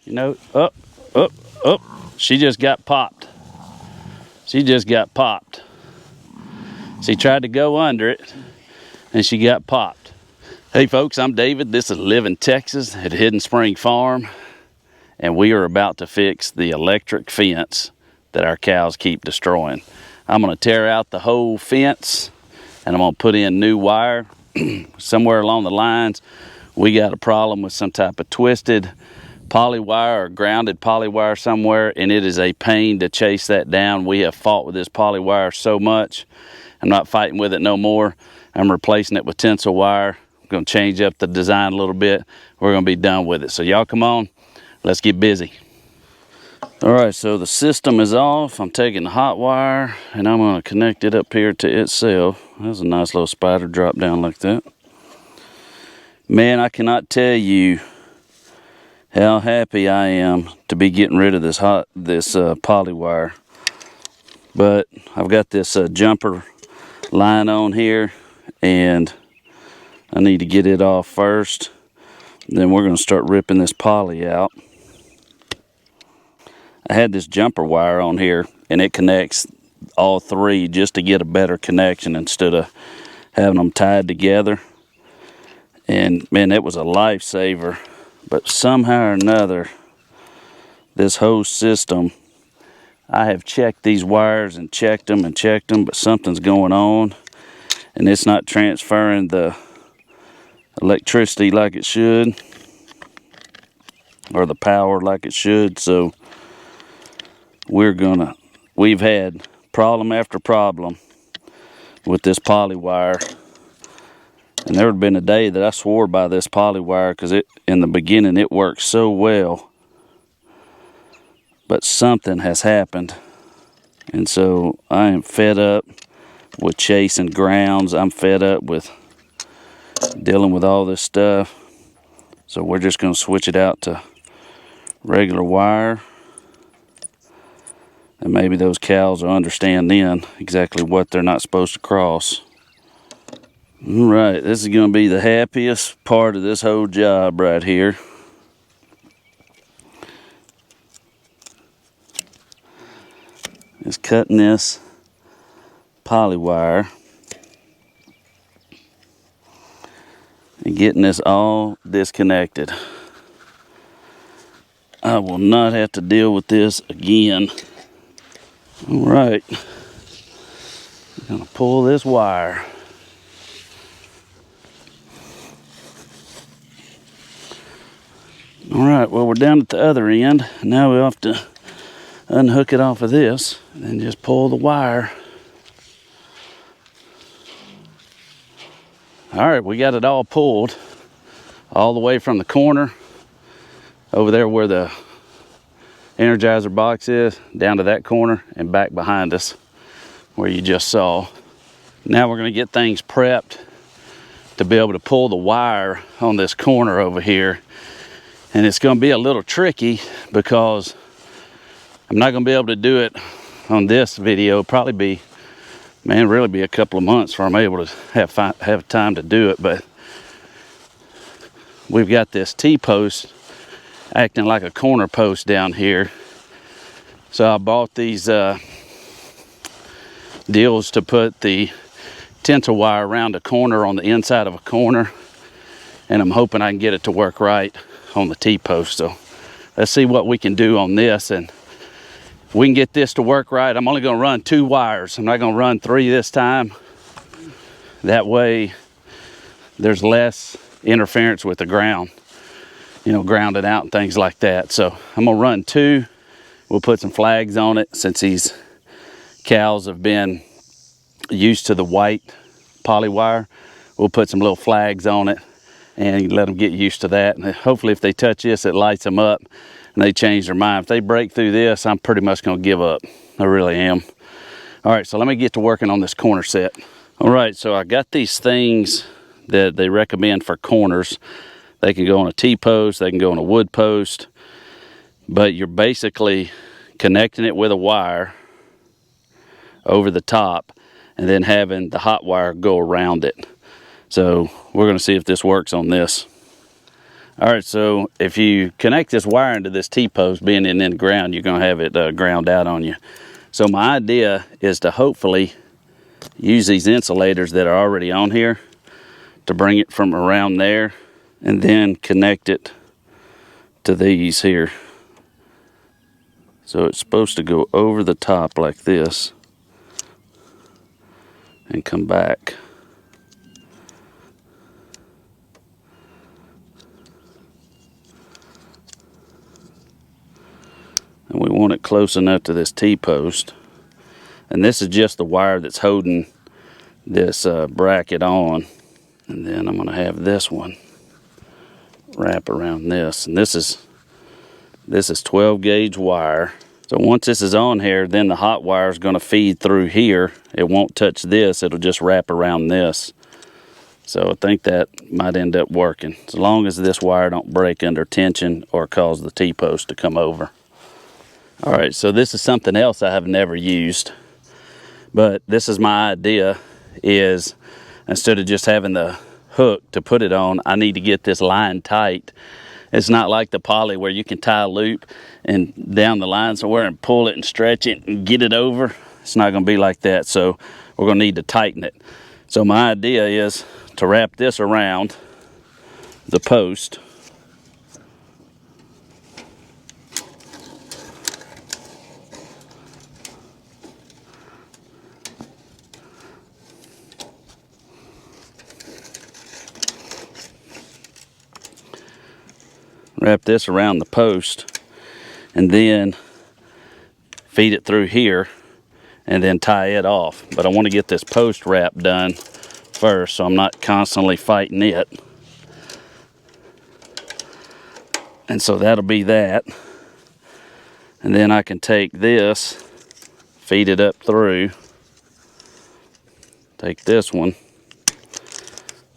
You know, she just got popped. She just got popped. She tried to go under it, and she got popped. Hey folks, I'm David. This is Living Texas at Hidden Spring Farm, and we are about to fix the electric fence that our cows keep destroying. I'm going to tear out the whole fence, and I'm going to put in new wire. Somewhere along the lines, we got a problem with some type of twisted polywire or grounded polywire somewhere, and it is a pain to chase that down. We have fought with this polywire so much. I'm not fighting with it no more. I'm replacing it with tensile wire. I'm going to change up the design a little bit. We're going to be done with it. So y'all come on, let's get busy. All right, so the system is off. I'm taking the hot wire and I'm going to connect it up here to itself. That's a nice little spider drop down like that. Man, I cannot tell you how happy I am to be getting rid of this polywire. But I've got this jumper line on here, and I need to get it off first. Then we're going to start ripping this poly out. I had this jumper wire on here, and it connects all three just to get a better connection instead of having them tied together. And man, it was a lifesaver. But somehow or another, this whole system, I have checked these wires and checked them, but something's going on, and it's not transferring the electricity like it should, or the power like it should. So we've had problem after problem with this polywire. And there had been a day that I swore by this polywire because in the beginning it worked so well. But something has happened. And so I am fed up with chasing grounds. I'm fed up with dealing with all this stuff. So we're just going to switch it out to regular wire. And maybe those cows will understand then exactly what they're not supposed to cross. All right, this is going to be the happiest part of this whole job right here. Is cutting this polywire and getting this all disconnected. I will not have to deal with this again. All right, I'm going to pull this wire. All right, well, we're down at the other end. Now we have to unhook it off of this and then just pull the wire. All right, we got it all pulled all the way from the corner over there where the Energizer box is, down to that corner and back behind us where you just saw. Now we're going to get things prepped to be able to pull the wire on this corner over here. And it's going to be a little tricky because I'm not going to be able to do it on this video. Probably be, really be a couple of months before I'm able to have time to do it. But we've got this T-post acting like a corner post down here. So I bought these deals to put the tensile wire around a corner on the inside of a corner. And I'm hoping I can get it to work right on the T-post. So let's see what we can do on this, and if we can get this to work right. I'm only going to run 2 wires. I'm not going to run 3 this time. That way there's less interference with the ground, grounding out and things like that. So I'm going to run 2. We'll put some flags on it since these cows have been used to the white polywire. We'll put some little flags on it and let them get used to that. And hopefully if they touch this, it lights them up and they change their mind. If they break through this, I'm pretty much going to give up. I really am. All right, so let me get to working on this corner set. All right, so I got these things that they recommend for corners. They can go on a T-post, they can go on a wood post, but you're basically connecting it with a wire over the top and then having the hot wire go around it. So we're going to see if this works on this. All right, so if you connect this wire into this T-post, being in the ground, you're gonna have it ground out on you. So my idea is to hopefully use these insulators that are already on here to bring it from around there and then connect it to these here. So it's supposed to go over the top like this and come back. And we want it close enough to this T-post. And this is just the wire that's holding this bracket on. And then I'm going to have this one wrap around this. And this is 12 gauge wire. So once this is on here, then the hot wire is going to feed through here. It won't touch this. It'll just wrap around this. So I think that might end up working, as long as this wire don't break under tension or cause the T-post to come over. All right, so this is something else I have never used, but this is my idea, is instead of just having the hook to put it on, I need to get this line tight. It's not like the poly where you can tie a loop and down the line somewhere and pull it and stretch it and get it over. It's not gonna be like that, so we're gonna need to tighten it. So my idea is to wrap this around the post. Wrap this around the post and then feed it through here and then tie it off. But I want to get this post wrap done first so I'm not constantly fighting it. And so that'll be that. And then I can take this, feed it up through, take this one,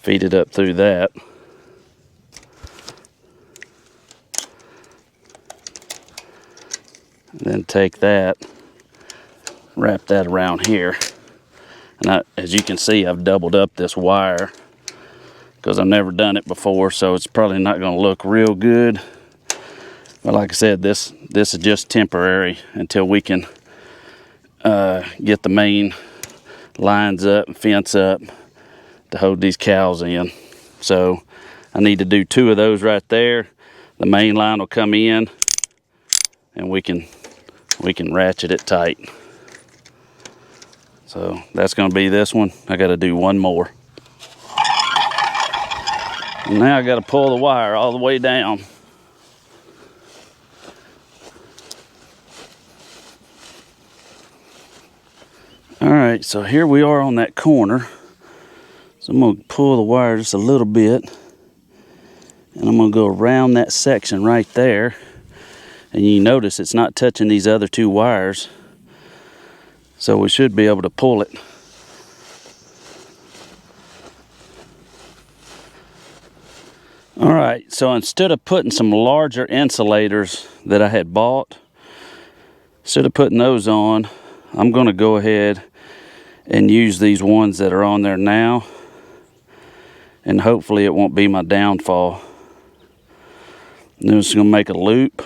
feed it up through that. And then take that, wrap that around here. And as you can see, I've doubled up this wire because I've never done it before, so it's probably not going to look real good. But like I said, this is just temporary until we can get the main lines up and fence up to hold these cows in. So I need to do 2 of those right there. The main line will come in and we can ratchet it tight. So that's going to be this one. I got to do 1 more. And now I got to pull the wire all the way down. All right, so here we are on that corner. So I'm going to pull the wire just a little bit, and I'm going to go around that section right there. And you notice it's not touching these other 2 wires. So we should be able to pull it. All right, so instead of putting some larger insulators that I had bought, instead of putting those on, I'm going to go ahead and use these ones that are on there now. And hopefully it won't be my downfall. And I'm just going to make a loop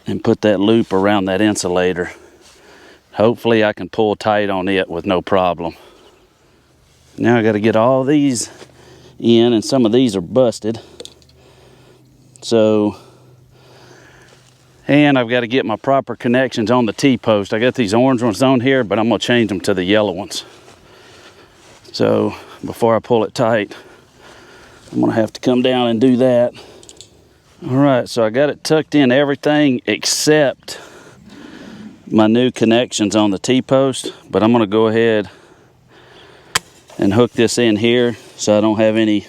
and put that loop around that insulator. Hopefully I can pull tight on it with no problem. Now I got to get all these in, and some of these are busted. So, and I've got to get my proper connections on the T-post. I got these orange ones on here, but I'm going to change them to the yellow ones. So before I pull it tight, I'm going to have to come down and do that. All right, so I got it tucked in everything except my new connections on the T-post, but I'm going to go ahead and hook this in here so I don't have any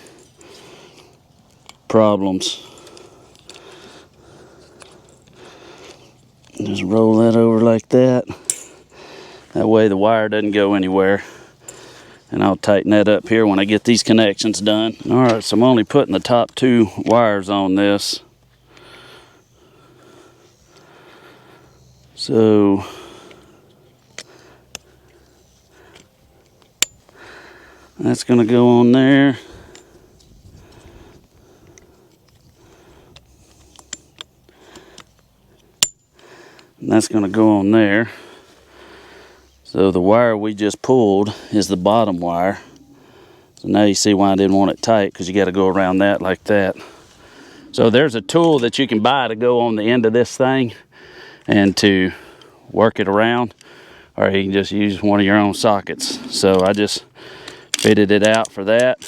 problems. Just roll that over like that. That way the wire doesn't go anywhere. And I'll tighten that up here when I get these connections done. All right, so I'm only putting the top 2 wires on this. So that's gonna go on there. And that's going to go on there. So the wire we just pulled is the bottom wire. So now you see why I didn't want it tight, because you got to go around that like that. So there's a tool that you can buy to go on the end of this thing and to work it around, or you can just use one of your own sockets. So I just fitted it out for that.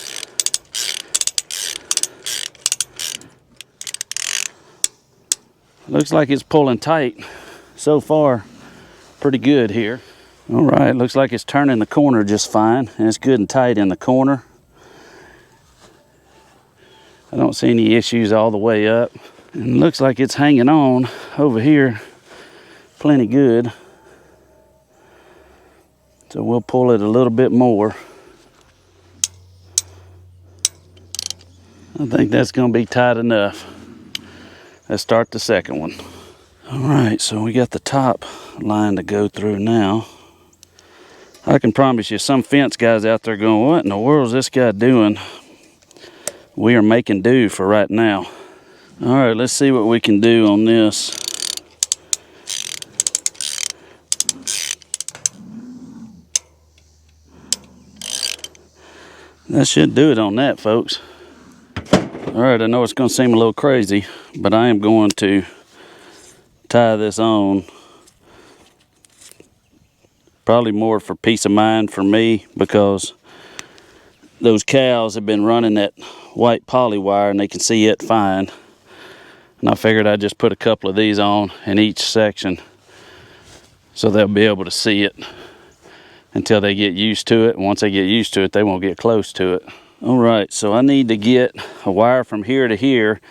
Looks like it's pulling tight so far. Pretty good here. All right, looks like it's turning the corner just fine, and it's good and tight in the corner. I don't see any issues all the way up. And looks like it's hanging on over here plenty good. So we'll pull it a little bit more. I think that's going to be tight enough. Let's start the second one. All right, so we got the top line to go through now. I can promise you some fence guys out there going, what in the world is this guy doing? We are making do for right now. All right, let's see what we can do on this. That should do it on that, folks. All right, I know it's going to seem a little crazy, but I am going to tie this on. Probably more for peace of mind for me, because those cows have been running that white polywire and they can see it fine. And I figured I'd just put a couple of these on in each section so they'll be able to see it until they get used to it. And once they get used to it, they won't get close to it. All right, so I need to get a wire from here to here,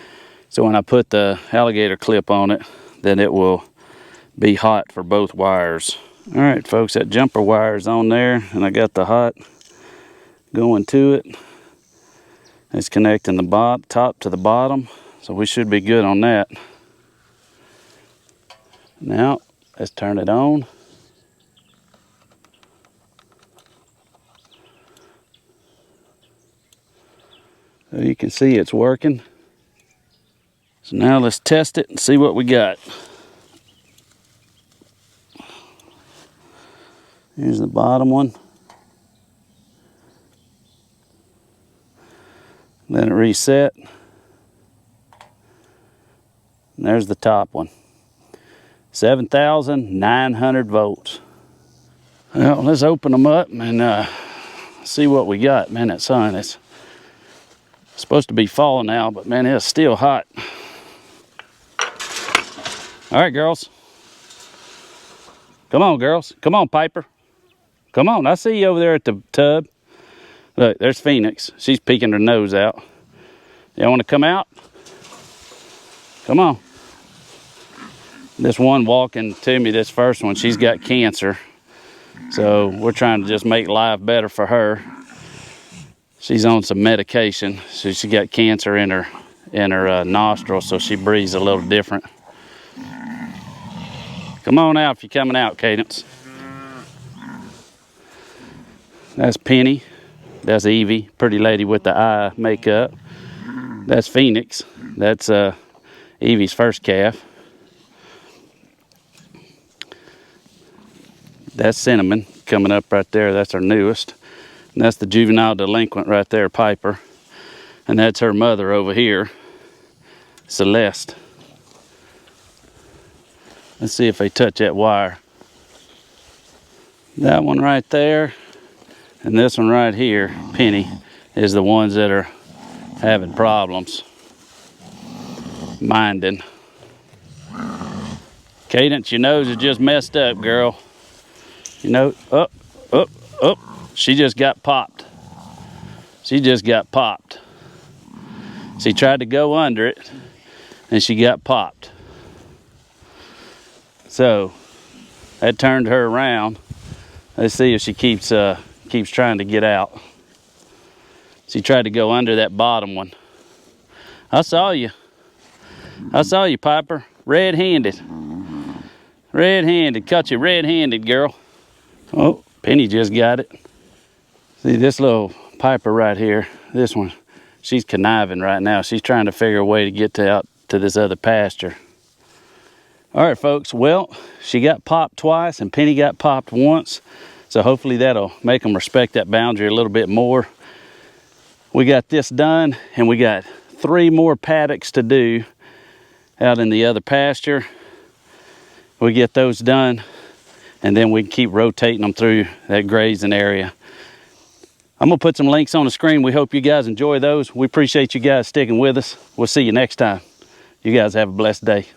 so when I put the alligator clip on it, then it will be hot for both wires. All right, folks, that jumper wire is on there, and I got the hot going to it. It's connecting the top to the bottom, so we should be good on that. Now, let's turn it on. So you can see it's working. So now let's test it and see what we got. Here's the bottom one. Let it reset. And there's the top one. 7,900 volts. Well, let's open them up and see what we got. Man, that sun is supposed to be falling now, but man, it's still hot. All right, girls. Come on, girls. Come on, Piper. Come on, I see you over there at the tub. Look, there's Phoenix. She's peeking her nose out. Y'all want to come out? Come on. This one walking to me, this first one, she's got cancer. So we're trying to just make life better for her. She's on some medication. So she got cancer in her nostril, so she breathes a little different. Come on out if you're coming out, Cadence. That's Penny. That's Evie, pretty lady with the eye makeup. That's Phoenix. That's Evie's first calf. That's Cinnamon coming up right there. That's her newest. And that's the juvenile delinquent right there, Piper. And that's her mother over here, Celeste. Let's see if they touch that wire. That one right there and this one right here, Penny, is the ones that are having problems minding. Cadence, your nose is just messed up, girl. You know, up. She just got popped. She just got popped. She tried to go under it and she got popped. So that turned her around. Let's see if she keeps trying to get out. She tried to go under that bottom one. I saw you. I saw you, Piper. Red-handed. Red-handed. Caught you red-handed, girl. Oh, Penny just got it. See, this little Piper right here, this one, she's conniving right now. She's trying to figure a way to get out to this other pasture. All right, folks. Well, she got popped twice and Penny got popped once. So hopefully that'll make them respect that boundary a little bit more. We got this done, and we got 3 more paddocks to do out in the other pasture. We get those done, and then we can keep rotating them through that grazing area. I'm gonna put some links on the screen. We hope you guys enjoy those. We appreciate you guys sticking with us. We'll see you next time. You guys have a blessed day.